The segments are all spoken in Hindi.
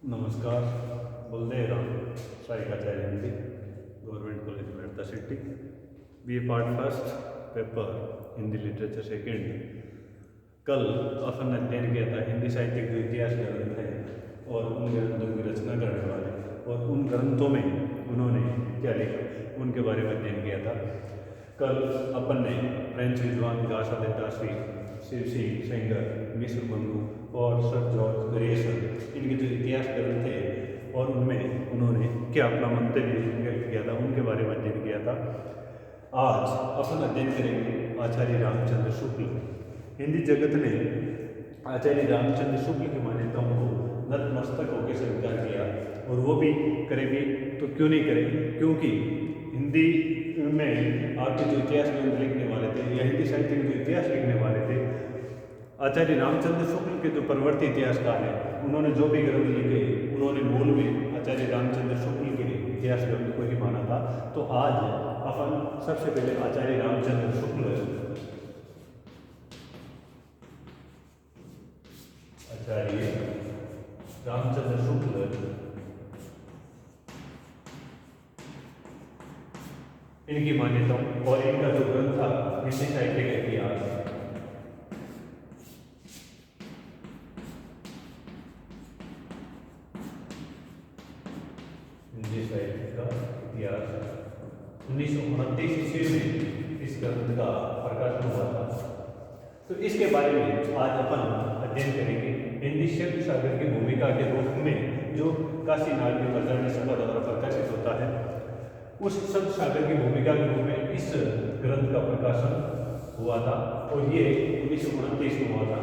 नमस्कार। बलदेव राम साइकाचार्य Hindi government college Merta city B part first paper Hindi literature second. कल अपन ने अध्ययन किया था हिंदी साहित्य के इतिहास ग्रंथ है और उन ग्रंथों की रचना करने वाले और उन ग्रंथों में उन्होंने क्या लिखा उनके बारे में अध्ययन किया था। कल अपन ने फ्रेंच विद्वान गाशा देताश्री, शिव सिंह सेंगर, मिश्र बंधु और सर जॉर्ज ग्रेसन इनके जो इतिहास ग्रंथ थे और उनमें उन्होंने क्या अपना मंतव्य व्यक्त किया था उनके बारे में अध्ययन किया था। आज अपन अध्ययन करेंगे आचार्य रामचंद्र शुक्ल। हिंदी जगत ने आचार्य रामचंद्र शुक्ल की मान्यताओं को नतमस्तक होकर स्वीकार किया और वो भी करेंगे तो क्यों नहीं करेंगे, क्योंकि हिंदी में आपके जो इतिहास ग्रंथ लिखने वाले थे या हिंदी साहित्य के जो इतिहास लिखने वाले थे आचार्य रामचंद्र शुक्ल के जो परवर्ती इतिहासकार हैं उन्होंने जो भी ग्रंथ लिखे उन्होंने मूल में आचार्य रामचंद्र शुक्ल के इतिहास ग्रंथ को ही माना था। तो आज अपन सबसे पहले आचार्य रामचंद्र शुक्ल इनकी मान्यताओं और इनका जो ग्रंथ था हिंदी साहित्य का इतिहास हिंदी साहित्य का इतिहास 1929 ईस्वी में इस ग्रंथ का प्रकाशन हुआ था। तो इसके बारे में आज अपन अध्ययन करेंगे। हिंदी शब्द सागर की भूमिका के रूप में जो काशी नागरी प्रचारणी सभा द्वारा प्रकाशित होता है उस शब्द सागर की भूमिका के रूप में इस ग्रंथ का प्रकाशन हुआ था और ये 1929 में हुआ था।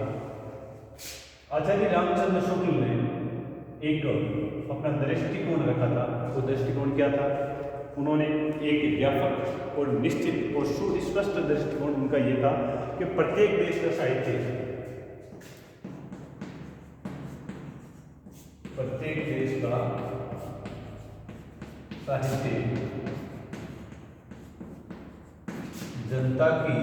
आचार्य रामचंद्र शुक्ल ने एक अपना दृष्टिकोण रखा था। वो दृष्टिकोण क्या था? उन्होंने एक व्यापक और निश्चित और सुस्पष्ट दृष्टिकोण उनका ये था कि प्रत्येक देश का साहित्य जनता की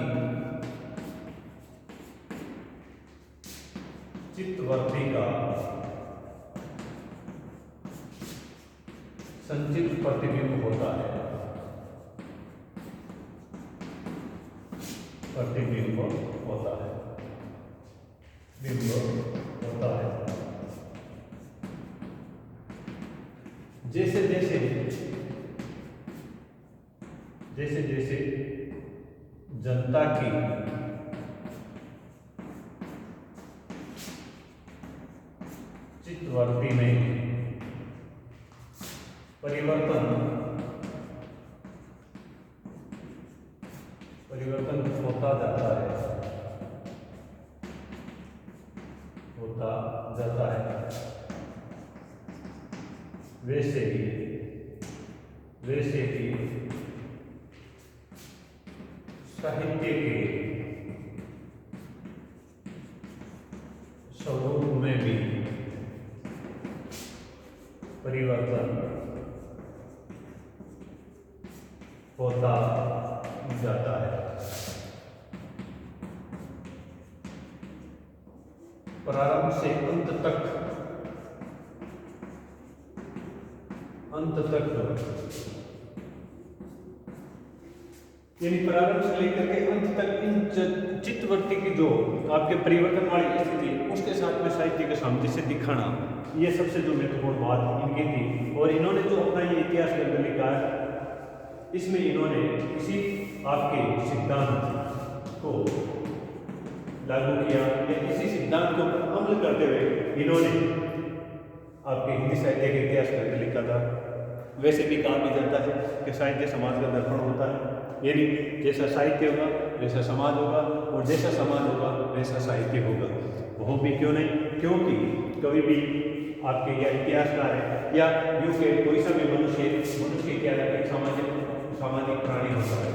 चित्तवृत्ति का संचित प्रतिबिंब होता है। प्रतिबिंब होता है, बिंब होता है। जैसे जैसे जनता की चित्तवृत्ति में परिवर्तन होता जाता है वैसे ही साहित्य के स्वरूप में भी परिवर्तन होता जाता है। प्रारंभ से अंत तक यानी प्रारंभ से लेकर के अंत तक इन चित्तवृत्ति की जो आपके परिवर्तन वाली स्थिति उसके साथ में साहित्य के सामंजस्य दिखाना, ये सबसे जो महत्वपूर्ण बात इनकी थी। और इन्होंने जो अपना ये इतिहास ग्रंथ लिखा है इसमें इन्होंने किसी आपके सिद्धांत को लागू किया या किसी सिद्धांत को अमल करते हुए इन्होंने आपके हिंदी साहित्य के इतिहास ग्रंथ लिखा था। वैसे भी कहा भी जाता है कि साहित्य समाज का दर्पण होता है, यानी जैसा साहित्य होगा वैसा समाज होगा और जैसा समाज होगा वैसा साहित्य होगा। वो भी क्यों नहीं, क्योंकि कभी भी आपके या इतिहासकार है या यूं के कोई सा भी मनुष्य क्या है, एक सामाजिक प्राणी होता है।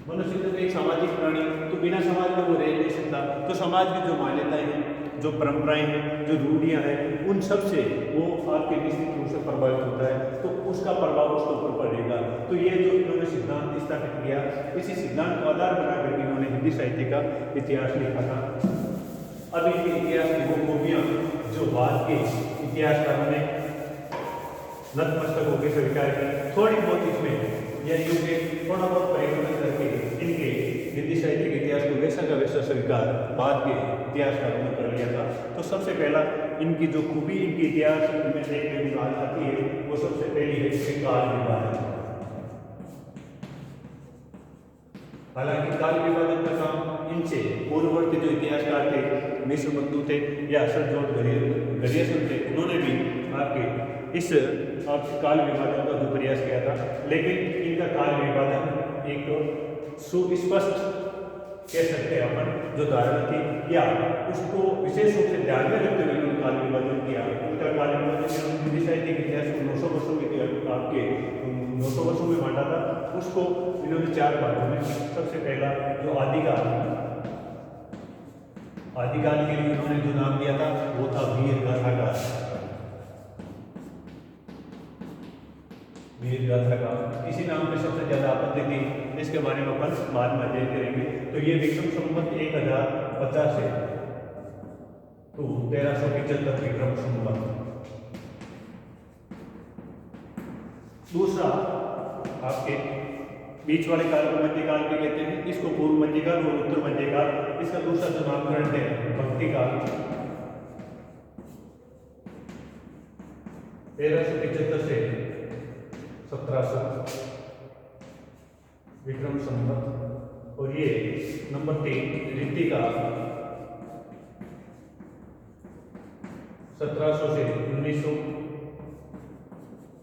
मनुष्य तो एक सामाजिक प्राणी, तो बिना समाज में वो रह नहीं सकता। तो समाज की जो मान्यताएं हैं, जो परंपराएं हैं, जो रूढ़ियां हैं, उन सब से वो आपके निश्चित रूप से प्रभावित होता है, तो उसका प्रभाव उसके ऊपर पड़ेगा। तो ये जो इन्होंने सिद्धांत स्थापित किया, इसी सिद्धांत को आधार बना करके इन्होंने हिंदी साहित्य का इतिहास लिखा था। अब इनके इतिहास की वो खूबियां जो बाद के इतिहासकारों ने नतमस्तक होकर स्वीकार की, थोड़ी बहुत इसमें या यूं के थोड़ा बहुत परिवर्तन करके इनके हिंदी साहित्य के इतिहास को वैसा का वैसा स्वीकार बाद के इतिहासकारों ने कर लिया था। तो सबसे पहला इनकी जो खूबी इनके इतिहास में देखने को आती है वो सबसे पहली है कि काल विभाजन। हालांकि काल विभाजन का काम इनसे पूर्ववर्ती जो इतिहासकार थे, मिश्रबंधु थे या सर जॉर्ज ग्रियर्सन थे, उन्होंने भी आपके इस आपके काल विभाजन का जो प्रयास किया था, लेकिन इनका काल विभाजन एक सुस्पष्ट कह सकते हैं अपन जो धारणा थी या उसको विशेष रूप से ध्यान में रखते हुए उन्होंने काल विभाजन किया। उनका काल विभाजन हिंदी साहित्य के इतिहास को 900 वर्षों में आपके 900 वर्षों में बांटा था, उसको इन्होंने 4 भागों में। सबसे पहला जो आदिकाल के लिए उन्होंने जो नाम दिया था वो था वीर गाथा काल। वीर गाथा काल इसी नाम पे सबसे ज्यादा आपत्ति थी, इसके बारे में अपन बाद में अध्ययन करेंगे। तो ये विक्रम संवत 1050 से तो 1375 विक्रम संवत। दूसरा आपके बीच वाले काल को मध्यकाल भी कहते हैं, इसको पूर्व मध्यकाल और उत्तर मध्यकाल। इसका दूसरा जो नामकरण है भक्ति काल। 1375 से 1700 विक्रम संवत। और ये नंबर 3 ऋतिकाल 1700 से 1900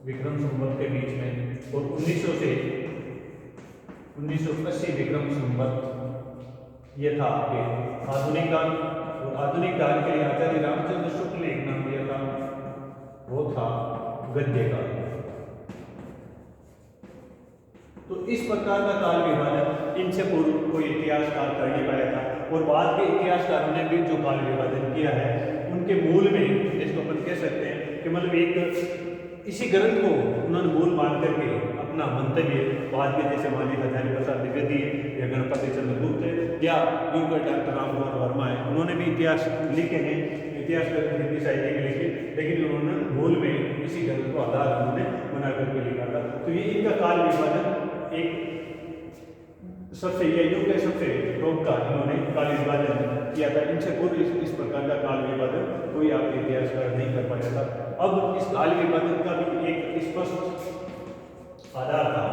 विक्रम संवत के बीच में, और 1900 से 1980 विक्रम संवत ये था आपके आधुनिक काल। और आधुनिक काल के लिए आचार्य रामचंद्र शुक्ल ने एक नाम दिया था, वो था गद्य काल। तो इस प्रकार का काल विभाजन इनसे पूर्व कोई इतिहासकार कर नहीं पाया था, और बाद के इतिहासकारों ने भी जो काल विभाजन किया है उनके मूल में इसको अपन कह सकते हैं कि मतलब एक इसी ग्रंथ को उन्होंने मूल मान करके अपना मंतव्य बाद के जैसे माननीय हजारी प्रसाद द्विवेदी या गणपति चंद्र गुप्त या यूं कर डॉक्टर रामकुमार वर्मा है, उन्होंने भी इतिहास लिखे हैं, इतिहास हिंदी साहित्य के लिखे, लेकिन उन्होंने मूल में इसी ग्रंथ को आधार उन्होंने बना करके लिखा था। तो ये इनका काल विभाजन एक सबसे ये युग के सबसे टॉप का इन्होंने काल विभाजन किया था। इनसे पूर्व इस प्रकार का काल विभाजन कोई आपके इतिहासकार नहीं कर पाया था। अब इस काल विभाजन का भी एक स्पष्ट आधार था।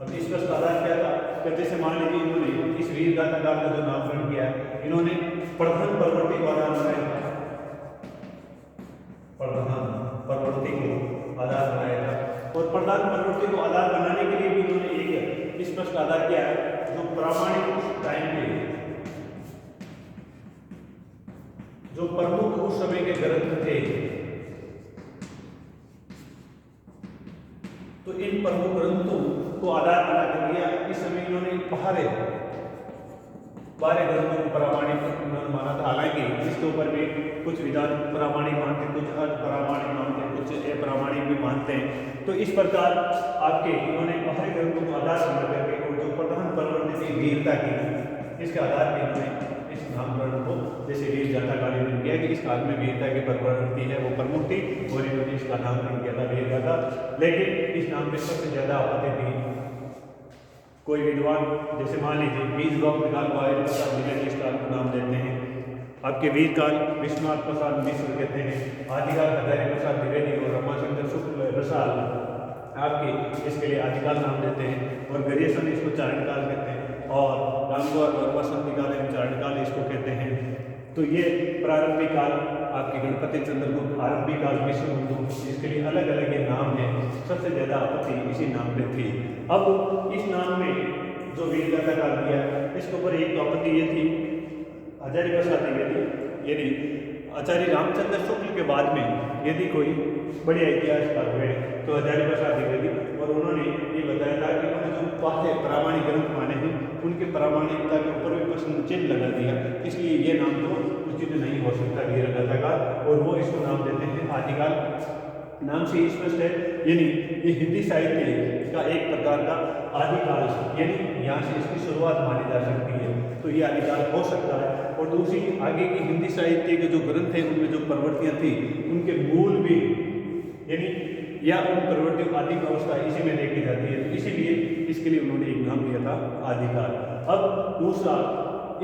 अब स्पष्ट आधार क्या था कि जैसे मान लीजिए इन्होंने इस वीर गाथा काल का जो नामकरण किया है, इन्होंने प्रधान परवर्ती को आधार बनाया था, प्रधान परवर्ती को आधार बनाया था। और प्रधान परवर्ती को आधार बनाने के लिए भी उन्होंने एक स्पष्ट आधार किया है जो प्रामाणिक टाइम पे जो प्रमुख उस समय के ग्रंथ थे, तो इन प्रमुख ग्रंथों को आधार बना कर दिया। इस समय इन्होंने बारह ग्रंथों को प्रामाणिक माना था। हालांकि इसके ऊपर भी कुछ विधान प्रामाणिक मानते, कुछ अप्रामाणिक मानते, कुछ अप्रामाणिक भी मानते हैं। तो इस प्रकार आपके इन्होंने बारह ग्रंथों को आधार बना करके और जो प्रधान परवर्ती थी वीरता की, इसके आधार पर इन्होंने इस नामकरण को जैसे वीर गाथा काल इन्होंने किया कि इस काल में वीरता की परवर्ती है वो प्रमुख थी और इन्होंने इसका नामकरण किया था वीर गाथा। लेकिन इस नाम में सबसे ज्यादा आपत्ति थी कोई विद्वान जैसे मान लीजिए बीज वक्त काल को आचार्य प्रसाद द्विवेदी इस काल को नाम देते हैं, आपके वीर काल विश्वनाथ प्रसाद मिश्र कहते हैं, आदिकाल आचार्य प्रसाद द्विवेदी और रमाशंकर शुक्ल प्रसाद आपके इसके लिए आदिकाल नाम देते हैं, और ग्रियर्सन इसको चारण काल कहते हैं, और रामकुमार वर्मा संधिकाल एवं चारण काल इसको कहते हैं। तो ये प्रारंभिक काल आपके गणपति चंद्र गुप्त, आरंभिक काल विश्वबंधु, इसके लिए अलग अलग ये नाम है। सबसे ज्यादा आपत्ति इसी नाम पे थी। अब इस नाम में जो वीर गाथा काल दिया इसके ऊपर एक तो आपत्ति ये थी आचार्य प्रसाद द्विवेदी यदि आचार्य रामचंद्र शुक्ल के बाद में यदि कोई बड़े इतिहासकार हुए तो आचार्य प्रसाद द्विवेदी, और उन्होंने ये बताया था कि उन्होंने जो पहले प्रामाणिक ग्रंथ माने हैं उनके प्रामाणिकता के ऊपर भी प्रश्न चिन्ह लगा दिया, इसलिए ये नाम तो उचित नहीं हो सकता वीर गाथा काल, और वो इसको नाम देते हैं आदिकाल। नाम से स्पष्ट है, यानी ये हिंदी साहित्य का एक प्रकार का आदिकाल यानी यहाँ से इसकी शुरुआत मानी जा सकती है, तो ये आदिकाल हो सकता है। और दूसरी आगे की हिंदी साहित्य के जो ग्रंथ हैं उनमें जो प्रवृत्तियाँ थी उनके मूल भी यानी या उन प्रवृत्तियों की आदिम अवस्था इसी में देखी जाती है, तो इसीलिए इसके लिए उन्होंने एक नाम दिया था आदिकाल। अब दूसरा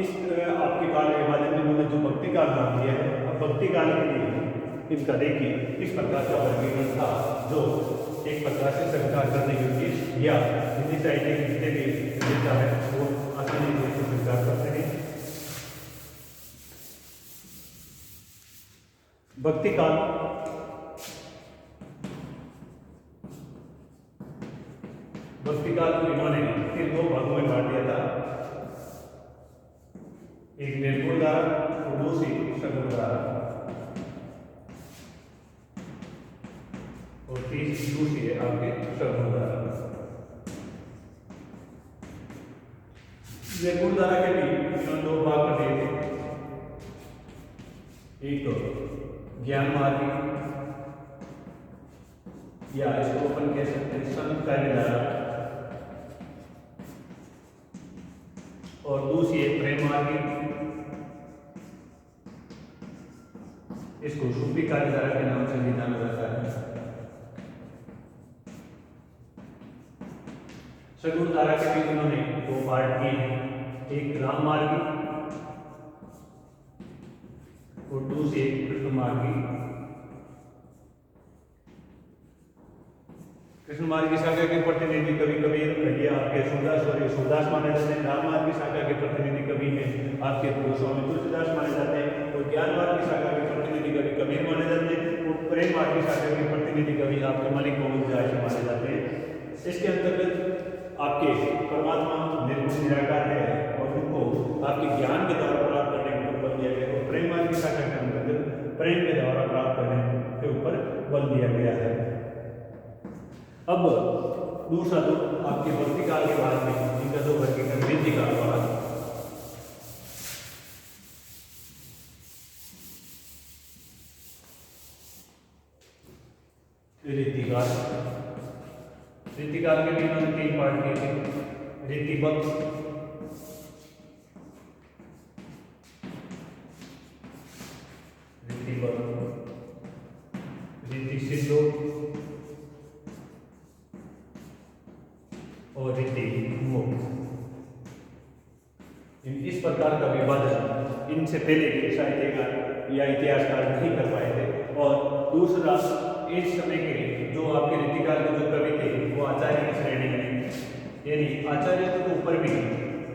इस आपके काल के बाद इन्होंने जो भक्ति काल नाम दिया है, अब भक्ति काल के लिए इनका देखिए इस प्रकार का वर्गीकरण था जो एक प्रकार से स्वीकार करने योग्य या हिंदी साहित्य के जितने भी विजेता है वो आसानी से इसको स्वीकार करते हैं। भक्ति काल को इन्होंने फिर दो भागों में बांट दिया था, एक निर्गुण धारा और दूसरी सगुण धारा, और दूसरी है आपके सगुण धारा। निर्गुण धारा के भी इन्होंने दो भाग कर दिए थे, एक तो ज्ञान मार्गी या इसको अपन कह सकते हैं संत कार्य धारा, और दूसरी है प्रेम मार्गी, इसको सूफी कार्य धारा के नाम से भी जाना जाता है। सगुण धारा के भी उन्होंने दो पार्ट किए हैं, एक राम मार्गी और दूसरी कृष्ण मार्गी। कृष्ण मार्ग की शाखा के प्रतिनिधि कवि कबीर या आपके सूरदास माने जाते हैं। राम मार्ग की शाखा के प्रतिनिधि कवि हैं आपके गोस्वामी तुलसीदास माने जाते हैं, और ज्ञान मार्ग की शाखा के प्रतिनिधि कवि कबीर माने जाते हैं, और प्रेम मार्ग की शाखा के प्रतिनिधि कवि आपके मलिक मोहम्मद जायसी माने जाते हैं। इसके अंतर्गत आपके परमात्मा निर्गुण निराकार है और उनको आपके ज्ञान के द्वारा प्राप्त करने के ऊपर बल दिया गया, और प्रेम मार्ग की शाखा के अंतर्गत प्रेम के द्वारा प्राप्त करने के ऊपर बल दिया गया है। अब दूसरा जो आपके भक्ति काल के बाद में इनका जो वर्गीकरण रीति काल वाला, रीतिकाल के भी इन्होंने तीन पार्ट किए थे, रीतिबद्ध, रीति सिद्धो और रीति मुक्त। इस प्रकार का विभाजन इनसे पहले के साहित्यकार या इतिहासकार नहीं कर पाए थे। और दूसरा इस समय के जो आपके रीतिकाल के जो कवि थे वो आचार्य की श्रेणी में, यानी आचार्य के ऊपर भी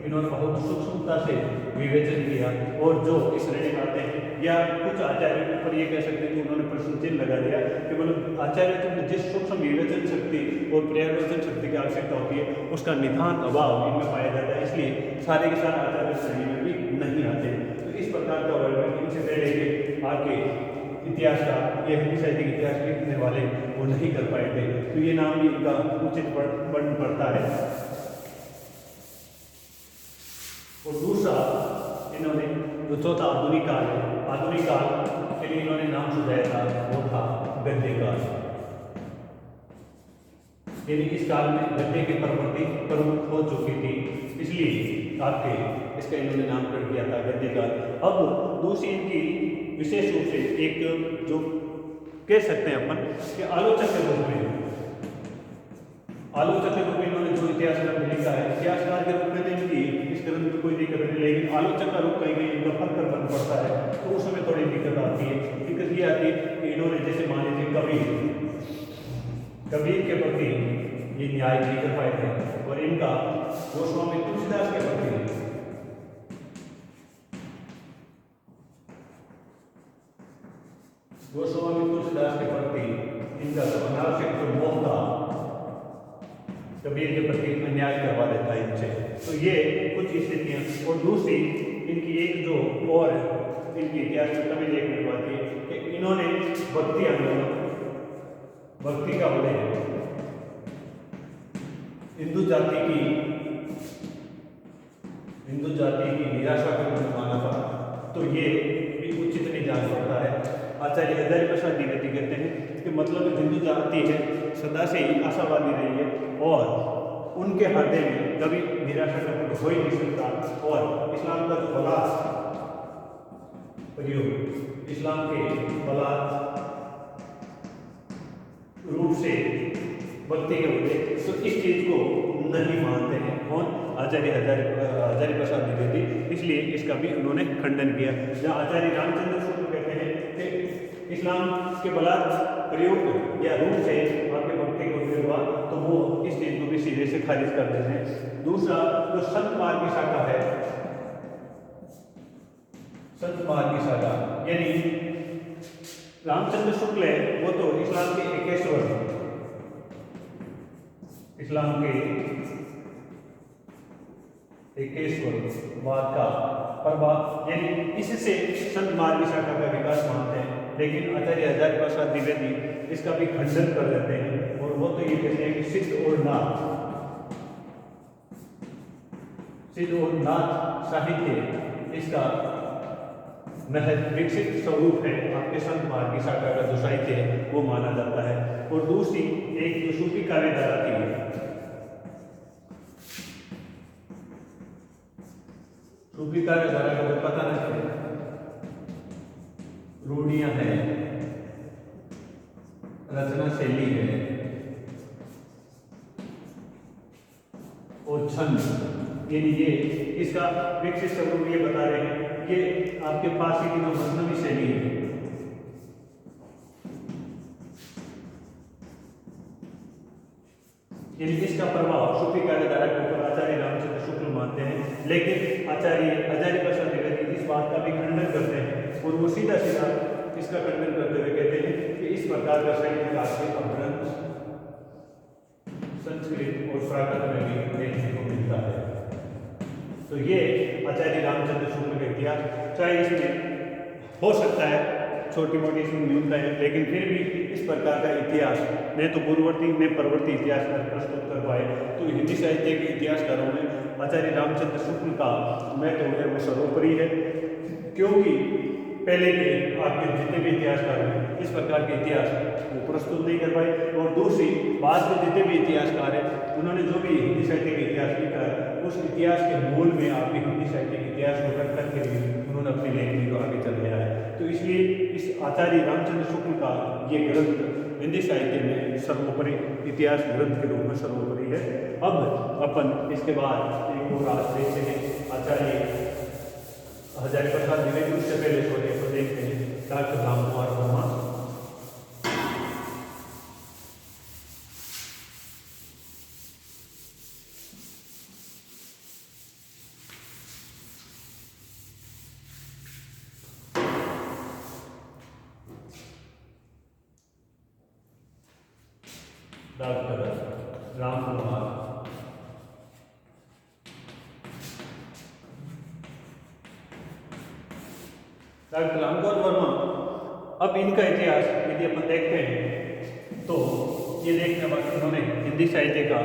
इन्होंने बहुत सूक्ष्मता से विवेचन किया, और जो इस श्रेणी में आते हैं या कुछ आचार्यों के ऊपर ये कह सकते हैं कि उन्होंने प्रश्न चिन्ह लगा दिया कि मतलब आचार्य को जिस सूक्ष्म विवेचन शक्ति और पर्यावरण शक्ति की आवश्यकता होती है उसका निधान अभाव इनमें पाया जाता है, इसलिए सारे के सारे आचार्य श्रेणी में भी नहीं आते। तो इस प्रकार का वर्णन इनसे पहले के आगे इतिहास का या हिंदी साहित्य के इतिहास लिखने वाले वो नहीं कर पाए थे, तो ये नाम भी इनका उचित बन पड़ता है। और दूसरा इन्होंने जो चौथा आधुनिक काल है, आधुनिक काल के लिए इन्होंने नाम सुझाया था वो था गद्य काल, यानी इस काल में गद्य की प्रवृत्ति प्रमुख हो चुकी थी, इसलिए आपके इसका इन्होंने नामकरण किया था गद्य काल। अब दूसरी इनकी विशेष रूप से एक जो कह सकते हैं अपन कि आलोचक के रूप में, आलोचक के रूप में इन्होंने जो इतिहास ग्रंथ लिखा है, इतिहासकार के रूप में इनकी इस ग्रंथ में कोई दिक्कत नहीं, लेकिन आलोचक का रूप कहीं कहीं इनका फर्क बन पड़ता है, तो उस समय थोड़ी दिक्कत आती है। दिक्कत ये आती है कि इन्होंने जैसे मान लीजिए कबीर के प्रति ये न्याय नहीं कर पाए थे, और इनका गोस्वामी तुलसीदास के प्रति इनका अनावश्यक जो मोह था कबीर के प्रति अन्याय करवा देता है इनसे, तो ये कुछ स्थितियाँ। और दूसरी इनकी एक जो और इनके इतिहास में कभी देखने को आती है कि इन्होंने भक्ति आंदोलन, भक्ति का उदय हिंदू जाति की निराशा के रूप में माना था, तो ये भी उचित नहीं जान पड़ता है। आचार्य हजारी प्रसाद द्विवेदी कहते हैं कि मतलब हिंदू जाति है सदा से ही आशावादी रही है, और उनके हृदय में कभी निराशा का कुछ हो ही नहीं सकता, और इस्लाम का जो बलात् प्रयोग, इस्लाम के बलात् रूप से भक्ति के होते, तो इस चीज को नहीं मानते हैं। कौन? आचार्य हजारी प्रसाद द्विवेदी। इसलिए इसका भी उन्होंने खंडन किया। जहाँ आचार्य रामचंद्र शुक्ल कहते हैं कि इस्लाम के बलात् प्रयोग या रूप से आपके भक्ति को उपयोग हुआ, तो वो इस चीज को भी सीधे से खारिज कर देते हैं। दूसरा जो संत मार्ग की शाखा है, संत मार्ग की शाखा यानी रामचंद्र शुक्ल है, वो तो इस्लाम के एकेश्वर, इस्लाम के एकेश्वरवाद का प्रभाव यानी इससे संत मार्ग की शाखा का विकास मानते हैं। लेकिन आचार्य हजारी प्रसाद द्विवेदी इसका भी खंडन कर देते हैं, और वो तो ये कहते हैं कि सिद्ध और नाथ, सिद्ध और नाथ साहित्य इसका महज विकसित स्वरूप है, आपके संत मार्ग की शाखा का जो साहित्य है वो माना जाता है। और दूसरी एक जो सूफी काव्यधारा थी, सूफी काव्यधारा का जो कथन है, रूढ़ियां हैं, रचना शैली है और छंद, यानी ये इसका विकसित स्वरूप ये बता रहे हैं, ये आपके फारसी की जो मजनवी शैली है, यानी इसका प्रभाव सूफी काव्यधारा के ऊपर आचार्य रामचंद्र शुक्ल मानते हैं। लेकिन आचार्य हजारी प्रसाद द्विवेदी इस बात का भी खंडन करते हैं, और वो सीधा सीधा इसका खंडन करते हुए कहते हैं कि इस प्रकार का साहित्य आपके अपभ्रंश संस्कृत और प्राकृत में भी देखने को मिलता है। तो ये आचार्य रामचंद्र शुक्ल का इतिहास, चाहे इसमें हो सकता है छोटी मोटी इसमें न्यूनता है, लेकिन फिर भी इस प्रकार का इतिहास न तो पूर्ववर्ती न परवर्ती इतिहास प्रस्तुत कर पाए। तो हिंदी साहित्य के इतिहासकारों में आचार्य रामचंद्र शुक्ल का महत्व है वो सर्वोपरि है, क्योंकि पहले के आपके जितने भी इतिहासकार हैं इस प्रकार के इतिहास वो प्रस्तुत नहीं कर पाए, और दूसरी बाद में जितने भी इतिहासकार हैं उन्होंने जो भी हिंदी साहित्य के इतिहास लिखा है उस इतिहास के मूल में आपके हिंदी साहित्य के इतिहास को रख करके भी उन्होंने अपनी लेखनी को आगे चल गया है। तो इसलिए इस आचार्य रामचंद्र शुक्ल का ये ग्रंथ हिंदी साहित्य में सर्वोपरि इतिहास ग्रंथ के रूप में सर्वोपरि है। अब अपन इसके बाद एक और आज देखते हैं आचार्य हजारी प्रसाद द्विवेदी, उससे पहले सोने को देखते हैं doctor Ram Kumar Verma. Doctor Ram Kumar doctor Ramkumar Verma, अब इनका इतिहास यदि अपन देखते हैं तो ये देखने बाद इन्होंने हिंदी साहित्य का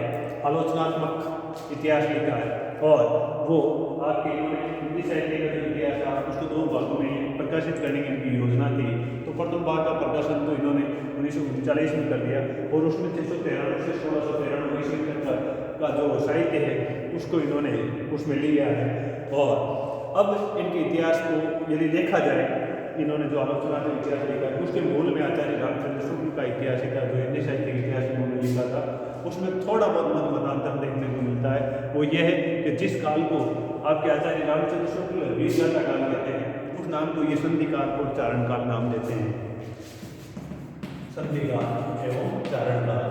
आलोचनात्मक इतिहास लिखा है, और वो आपके इन्होंने हिंदी साहित्य का जो इतिहास था उसको दो भागों में प्रकाशित करने की इनकी योजना थी। तो प्रथम भाग का प्रकाशन तो इन्होंने 1939 में कर दिया, और उसमें 693 से 1693 ईस्वी तक का जो साहित्य है उसको इन्होंने उसमें लिया है। और अब इनके इतिहास को यदि देखा जाए, इन्होंने जो आलोचना का इतिहास लिखा है उसके मूल में आचार्य रामचंद्र शुक्ल का इतिहास का जो हिंदी साहित्य का इतिहास इन्होंने लिखा था उसमें थोड़ा बहुत मतांतर देखने को मिलता है। वो ये है कि जिस काल को आपके आचार्य रामचंद्र शुक्ल वीरगाथा काल कहते हैं, उस नाम को ये संधिकाल और चारण काल नाम देते हैं, संधिकाल एवं चारण काल।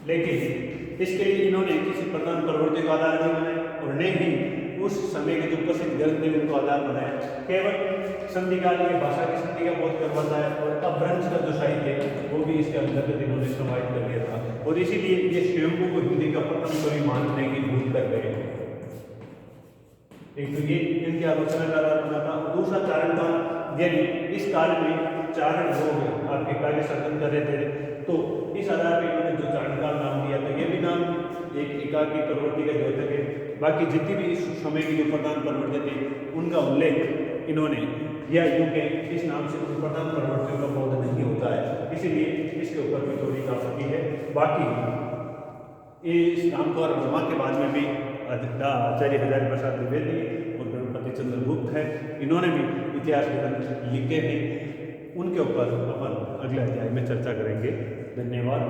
लेकिन इसके लिए इन्होंने किसी प्रधान प्रवृत्ति का आधार नहीं बनाया, और न ही उस समय के जो प्रसिद्ध ग्रंथ थे उनको आधार बनाया। केवल संधिकाल की भाषा की संधि का बहुत करवाता है, और अपभ्रंश का जो साहित्य है वो भी इसके अंतर्गत इन्होंने समाहित कर दिया था, और इसीलिए ये स्वयं को हिंदी का प्रथम कवि मानने की भूल कर गए। एक तो ये इनकी आलोचना का आधार बना था। दूसरा चारण काल, यानी इस काल में चारण लोग आपके कार्य सर्जन कर रहे थे, तो इस आधार पर इन्होंने जो चारण काल नाम दिया, तो ये भी नाम एक एकाकी प्रवृत्ति का द्योतक है। बाकी जितनी भी इस समय की जो प्रधान प्रवृत्ति थी उनका उल्लेख इन्होंने या यूं के इस नाम से प्रथम प्रवर्तियों का बोध नहीं होता है, इसीलिए इसके ऊपर भी थोड़ी ताकती है। बाकी इस नामकुमार वर्मा के बाद में भी आचार्य हजारी प्रसाद द्विवेदी और गणपति चंद्र गुप्त है, इन्होंने भी इतिहास ग्रंथ लिखे हैं। उनके ऊपर अपन अगले अध्याय में चर्चा करेंगे। धन्यवाद।